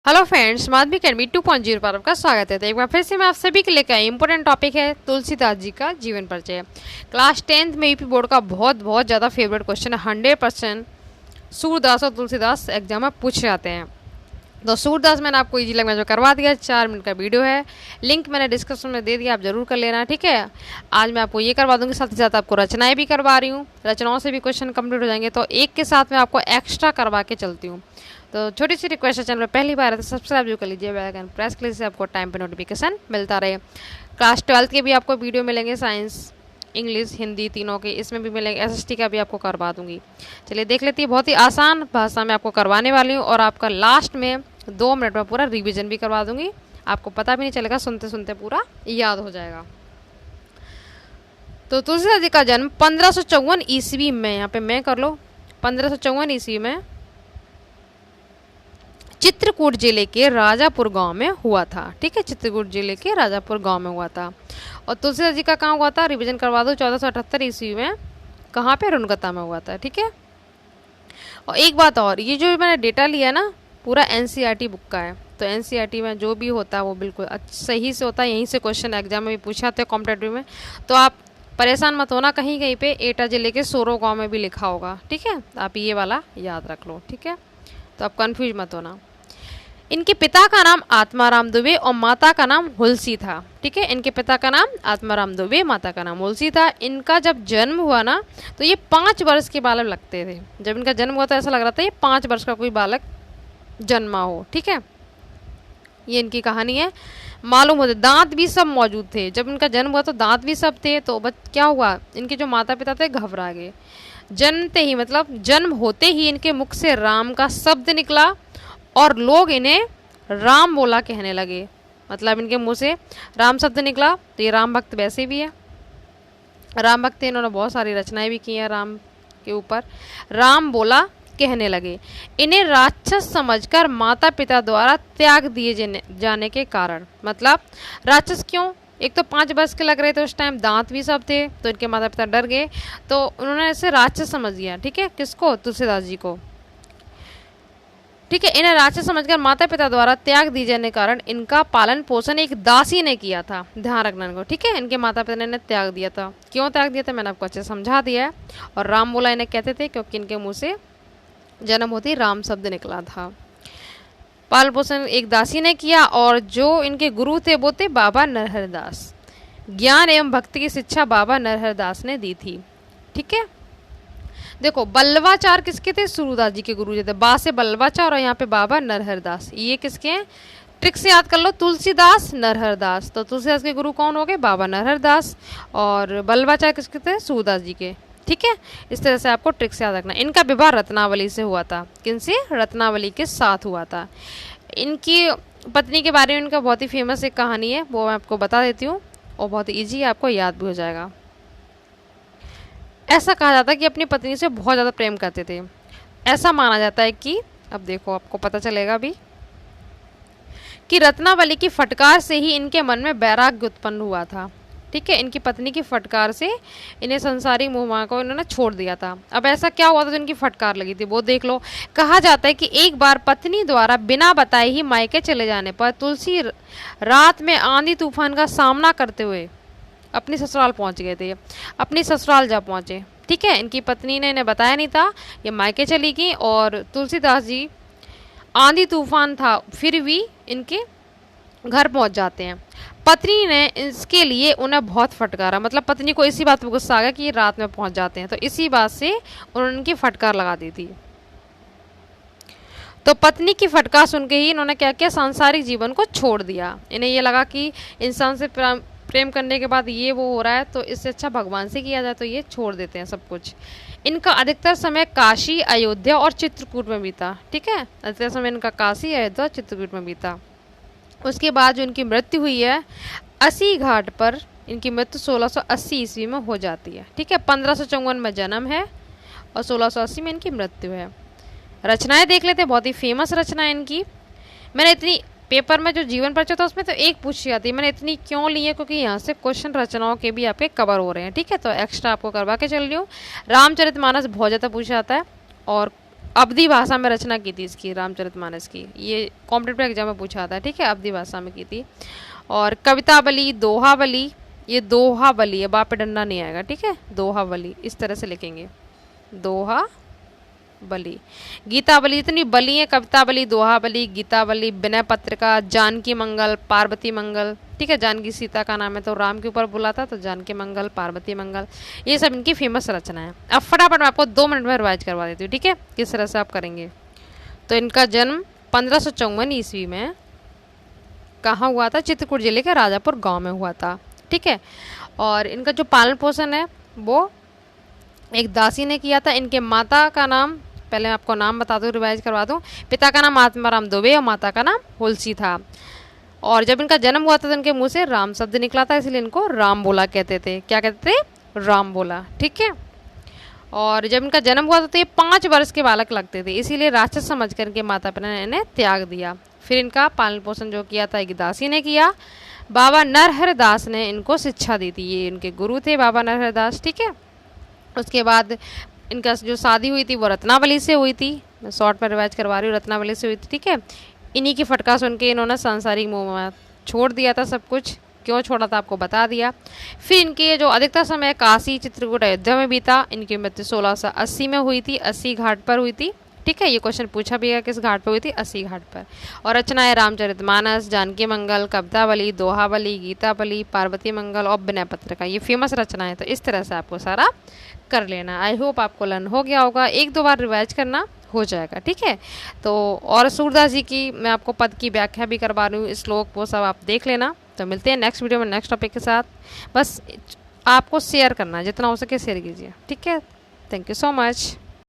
Hello friends, Madhavi academy 2.0 पर आपका स्वागत है। तो एक बार फिर से मैं आप सभी के लेकर आई इंपॉर्टेंट टॉपिक है तुलसीदास जी का जीवन परिचय। क्लास 10th में यूपी बोर्ड का बहुत ज़्यादा फेवरेट क्वेश्चन है। 100% सूरदास और तुलसीदास एग्जाम में पूछे जाते हैं। तो सूरदास मैंने आपको इजी लैंग्वेज में करवा दिया, 4 मिनट का वीडियो है, लिंक मैंने डिस्क्रिप्शन में दे दिया, आप जरूर कर लेना। ठीक है, आज मैं आपको ये करवा दूंगी, साथ ही साथ आपको रचनाएं भी करवा रही हूँ। रचनाओं से भी क्वेश्चन कंप्लीट हो जाएंगे, तो एक के साथ मैं आपको एक्स्ट्रा करवा के चलती हूँ। तो छोटी सी रिक्वेस्ट है, चैनल पर पहली बार है तो सब्सक्राइब जो कर लीजिए, बेल आइकन प्रेस कर लीजिए, आपको टाइम पे नोटिफिकेशन मिलता रहे। क्लास 12th के भी आपको वीडियो मिलेंगे, साइंस, इंग्लिश, हिंदी तीनों के, इसमें भी मिलेंगे। एसएसटी का भी आपको करवा दूंगी। चलिए देख लेती है, बहुत ही आसान भाषा में आपको करवाने वाली हूँ और आपका लास्ट में 2 मिनट में पूरा रिवीजन भी करवा दूंगी। आपको पता भी नहीं चलेगा, सुनते सुनते पूरा याद हो जाएगा। तो तुलसीदास जी का जन्म 1554 ईस्वी में, यहाँ पे मैं कर लो, 1554 ईस्वी में चित्रकूट जिले के राजापुर गांव में हुआ था। ठीक है, चित्रकूट जिले के राजापुर गांव में हुआ था। और तुलसीदास जी का कहाँ हुआ था, रिवीजन करवा दो, 1478 ईस्वी में कहाँ पे, रुनगता में हुआ था। ठीक है, और एक बात और, ये जो मैंने डेटा लिया ना पूरा एनसीईआरटी बुक का है। तो एनसीईआरटी में जो भी होता है वो बिल्कुल सही से होता है, यहीं से क्वेश्चन एग्जाम में भी पूछा था कॉम्पिटेटिव में। तो आप परेशान मत होना, कहीं कहीं पे एटा जिले के सोरो गांव में भी लिखा होगा। ठीक है, आप ये वाला याद रख लो। ठीक है, तो आप कंफ्यूज मत होना। इनके पिता का नाम आत्माराम दुबे और माता का नाम हुलसी था। ठीक है, इनके पिता का नाम आत्माराम दुबे, माता का नाम हुलसी था। इनका जब जन्म हुआ ना तो ये 5 वर्ष के बालक लगते थे। जब इनका जन्म हुआ तो ऐसा लग रहा था ये 5 वर्ष का कोई बालक जन्मा हो। ठीक है, ये इनकी कहानी है। मालूम होते दांत भी सब मौजूद थे, जब इनका जन्म हुआ तो दांत भी सब थे। तो क्या हुआ, इनके जो माता पिता थे घबरा गए। जन्मते ही, मतलब जन्म होते ही इनके मुख से राम का शब्द निकला और लोग इन्हें राम बोला कहने लगे। मतलब इनके मुंह से राम शब्द निकला। तो ये राम भक्त वैसे भी है, राम भक्त है, इन्होंने बहुत सारी रचनाएं भी की हैं राम के ऊपर। राम बोला कहने लगे। इन्हें राक्षस समझकर माता पिता द्वारा त्याग दिए जाने के कारण, मतलब राक्षस क्यों, एक तो 5 वर्ष के लग रहे थे उस टाइम, दांत भी सब थे, तो इनके माता पिता डर गए, तो उन्होंने इसे राक्षस समझ लिया। ठीक है, किसको, तुलसीदास जी को। ठीक है, इन्हें राक्षस समझकर माता पिता द्वारा त्याग दिए जाने के कारण इनका पालन पोषण एक दासी ने किया था। ध्यान रखना इनको। ठीक है, इनके माता पिता ने इन्हें त्याग दिया था। क्यों त्याग दिया था मैंने आपको अच्छे समझा दिया है। और राम बोला इन्हें कहते थे क्योंकि इनके मुंह से जन्म होती राम शब्द निकला था। पालन पोषण एक दासी ने किया और जो इनके गुरु थे वो थे बाबा नरहरदास। ज्ञान एवं भक्ति की शिक्षा बाबा नरहरदास ने दी थी। ठीक है, देखो बल्लवाचार किसके थे, सूरदास जी के गुरु जी थे। बा से बल्लवाचार और यहाँ पे बाबा नरहरदास, ये किसके हैं, ट्रिक से याद कर लो, तुलसीदास नरहरदास। तो तुलसीदास के गुरु कौन हो गए, बाबा नरहरदास, और बल्लवाचार किसके थे, सूरदास जी के। ठीक है, इस तरह से आपको ट्रिक से याद रखना। इनका विवाह रत्नावली से हुआ था। किनसे, रत्नावली के साथ हुआ था। इनकी पत्नी के बारे में इनका बहुत ही फेमस एक कहानी है, वो मैं आपको बता देती हूँ और बहुत ईजी है, आपको याद भी हो जाएगा। ऐसा कहा जाता है कि अपनी पत्नी से बहुत ज़्यादा प्रेम करते थे। ऐसा माना जाता है कि, अब देखो आपको पता चलेगा भी, कि रत्नावली की फटकार से ही इनके मन में वैराग्य उत्पन्न हुआ था। ठीक है, इनकी पत्नी की फटकार से इन्हें संसारिक मोह को इन्होंने छोड़ दिया था। अब ऐसा क्या हुआ था जो इनकी फटकार लगी थी, वो देख लो। कहा जाता है कि एक बार पत्नी द्वारा बिना बताए ही मायके चले जाने पर तुलसी रात में आंधी तूफान का सामना करते हुए अपनी ससुराल पहुंच गए थे। अपनी ससुराल जा पहुंचे। ठीक है, इनकी पत्नी ने इन्हें बताया नहीं था, ये मायके चली गई और तुलसीदास जी, आंधी तूफान था फिर भी इनके घर पहुंच जाते हैं। पत्नी ने इसके लिए उन्हें बहुत फटकारा, मतलब पत्नी को इसी बात पर गुस्सा आ गया कि ये रात में पहुंच जाते हैं, तो इसी बात से उन्होंने इनकी फटकार लगा दी थी। तो पत्नी की फटकार सुन के ही इन्होंने क्या किया, सांसारिक जीवन को छोड़ दिया। इन्हें ये लगा कि इंसान से प्रेम करने के बाद ये वो हो रहा है, तो इससे अच्छा भगवान से किया जाए, तो ये छोड़ देते हैं सब कुछ। इनका अधिकतर समय काशी, अयोध्या और चित्रकूट में बीता। ठीक है, अधिकतर समय इनका काशी, अयोध्या और चित्रकूट में बीता। उसके बाद जो इनकी मृत्यु हुई है, 80 घाट पर इनकी मृत्यु 1680 ईस्वी में हो जाती है। ठीक है, 1554 में जन्म है और 1680 में इनकी मृत्यु है। रचनाएं देख लेते हैं, बहुत ही फेमस रचनाएं इनकी। मैंने इतनी, पेपर में जो जीवन परिचय था उसमें तो एक पूछी जाती है, मैंने इतनी क्यों ली है क्योंकि यहाँ से क्वेश्चन रचनाओं के भी आपके कवर हो रहे हैं। ठीक है, तो एक्स्ट्रा आपको करवा के चल रही हूँ। रामचरितमानस बहुत ज़्यादा पूछा जाता है और अवधी भाषा में रचना की थी इसकी, रामचरितमानस की। ये कॉम्पिटिटिव एग्जाम में पूछा था, ठीक है, अवधी भाषा में की थी। और कवितावली, दोहावली, ये दोहावली है, बाप पे डंडा नहीं आएगा, ठीक है, दोहावली इस तरह से लिखेंगे, दोहावली। गीतावली, इतनी बली है, कवितावली, दोहावली, गीतावली, विनय पत्रिका, जानकी मंगल, पार्वती मंगल, ठीक है, जानकी सीता का नाम है तो राम के ऊपर बोला था तो जानकी मंगल, पार्वती मंगल, ये सब इनकी फेमस रचना है। अब फटाफट मैं आपको 2 मिनट में रिवाइज करवा देती हूँ, ठीक है, किस तरह से आप करेंगे। तो इनका जन्म 1554 ईस्वी में कहाँ हुआ था? चित्रकूट जिले के राजापुर गांव में हुआ था, ठीक है। और इनका जो पालन पोषण है वो एक दासी ने किया था। इनके माता का नाम, पहले मैं आपको नाम बता दूं, रिवाइज करवा दूं। पिता का नाम आत्माराम दुबे और माता का नाम हुलसी था। और जब इनका जन्म हुआ था तो इनके मुंह से राम शब्द निकला था, इसलिए इनको राम बोला कहते थे। क्या कहते थे? राम बोला, ठीक है। और जब इनका जन्म हुआ था तो ये 5 वर्ष के बालक लगते थे, इसीलिए राक्षस समझ कर इनके माता पिता ने इन्हें त्याग दिया। फिर इनका पालन पोषण जो किया था एक दासी ने किया। बाबा नरहर दास ने इनको शिक्षा दी थी, ये इनके गुरु थे बाबा नरहर दास, ठीक है। उसके बाद इनका जो शादी हुई थी वो रत्नावली से हुई थी, मैं शॉर्ट में रिवाइज करवा रही हूँ, रत्नावली से हुई थी, ठीक है। इन्हीं की फटका सुन के इन्होंने सांसारिक मोह में छोड़ दिया था सब कुछ, क्यों छोड़ा था आपको बता दिया। फिर इनके जो अधिकतर समय काशी, चित्रकूट, अयोध्या में बीता। इनकी मृत्यु 1680 में हुई थी, 80 घाट पर हुई थी, ठीक है। ये क्वेश्चन पूछा भी है किस घाट पर हुई थी? 80 घाट पर। और रचनाएं रामचरितमानस, जानकी मंगल, कवितावली, दोहावली, गीतावली, पार्वती मंगल और विनय पत्रिका, ये फेमस रचनाएं। तो इस तरह से आपको सारा कर लेना। आई होप आपको लर्न हो गया होगा, 1-2 बार रिवाइज करना हो जाएगा, ठीक है। तो और सूरदास जी की मैं आपको पद की व्याख्या भी करवा रही हूँ, श्लोक वो सब आप देख लेना। तो मिलते हैं नेक्स्ट वीडियो में नेक्स्ट टॉपिक के साथ। बस आपको शेयर करना है, जितना हो सके शेयर कीजिए, ठीक है। Thank you so much.